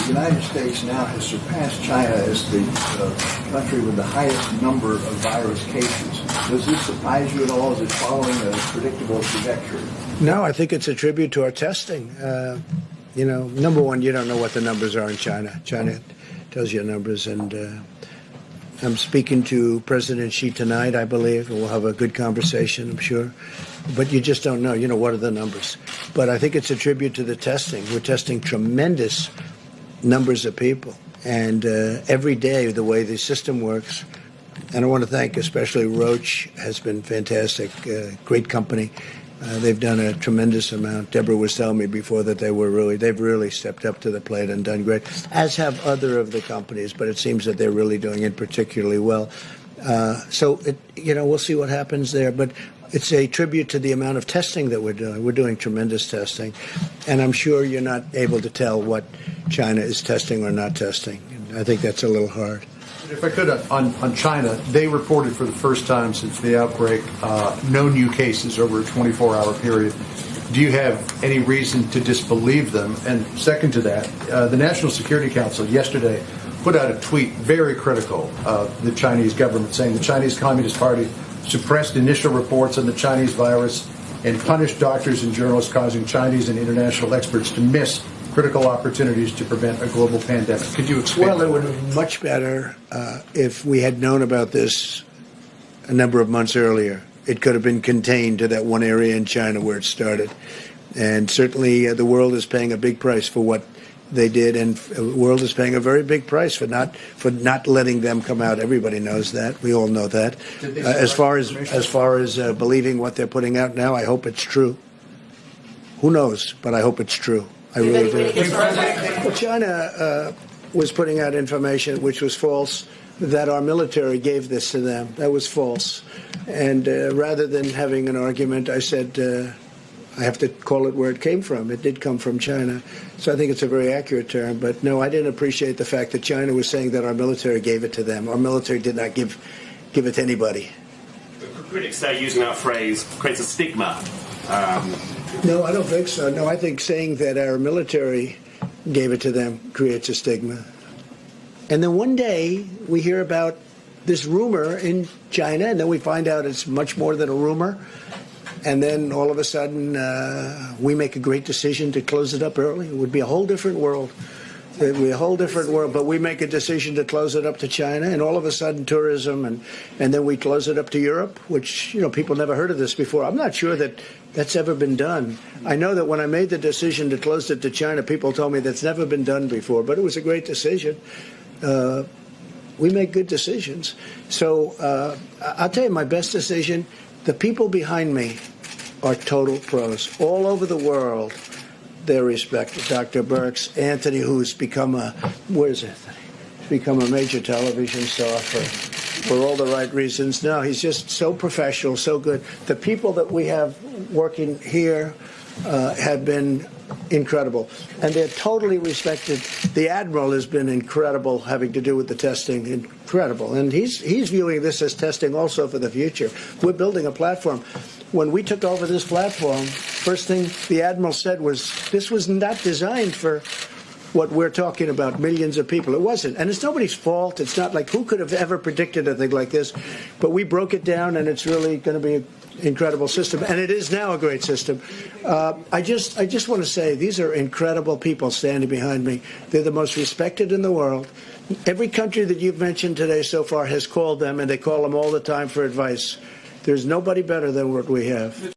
The United States now has surpassed China as the country with the highest number of virus cases. Does this surprise you at all? Is it following a predictable trajectory? No, I think it's a tribute to our testing. Number one, you don't know what the numbers are in China. China tells you numbers, and I'm speaking to President Xi tonight, I believe, and we'll have a good conversation, I'm sure. But you just don't know, what are the numbers. But I think it's a tribute to the testing. We're testing tremendous numbers of people. And every day, the way the system works, and I want to thank especially Roche, has been fantastic, great company. They've done a tremendous amount. Deborah was telling me before that they've really stepped up to the plate and done great, as have other of the companies, but it seems that they're really doing it particularly well. We'll see what happens there, but it's a tribute to the amount of testing that we're doing. We're doing tremendous testing, and I'm sure you're not able to tell what China is testing or not testing. I think that's a little hard. If I could, on China, they reported for the first time since the outbreak no new cases over a 24-hour period. Do you have any reason to disbelieve them? And second to that, the National Security Council yesterday put out a tweet very critical of the Chinese government, saying the Chinese Communist Party suppressed initial reports on the Chinese virus and punished doctors and journalists, causing Chinese and international experts to miss critical opportunities to prevent a global pandemic. Could you explain? Well, it would have been much better if we had known about this a number of months earlier. It could have been contained to that one area in China where it started. And certainly the world is paying a big price for what they did, and the world is paying a very big price for not letting them come out. Everybody knows that. We all know that. As far as believing what they're putting out now, I hope it's true. Who knows? But I hope it's true. I really do. Well, China was putting out information which was false, that our military gave this to them. That was false. And rather than having an argument, I said, I have to call it where it came from. It did come from China. So I think it's a very accurate term. But no, I didn't appreciate the fact that China was saying that our military gave it to them. Our military did not give it to anybody. Critics say using that phrase creates a stigma. No, I don't think so. No, I think saying that our military gave it to them creates a stigma. And then one day we hear about this rumor in China, and then we find out it's much more than a rumor. And then all of a sudden we make a great decision to close it up early. It would be a whole different world. It would be a whole different world. But we make a decision to close it up to China, and all of a sudden tourism, and then we close it up to Europe, which, people never heard of this before. I'm not sure that that's ever been done. I know that when I made the decision to close it to China, people told me that's never been done before, but it was a great decision. We make good decisions. So I'll tell you my best decision. The people behind me are total pros. All over the world, they're respected. Dr. Birx, Anthony, who's become a major television star for all the right reasons. No, he's just so professional, so good. The people that we have working here have been incredible, and they're totally respected. The Admiral has been incredible, having to do with the testing, incredible, and he's viewing this as testing also for the future. We're building a platform. When we took over this platform, first thing the Admiral said was, this was not designed for what we're talking about, millions of people. It wasn't. And it's nobody's fault. It's not like who could have ever predicted a thing like this. But we broke it down, and it's really going to be an incredible system. And it is now a great system. I just want to say these are incredible people standing behind me. They're the most respected in the world. Every country that you've mentioned today so far has called them, and they call them all the time for advice. There's nobody better than what we have.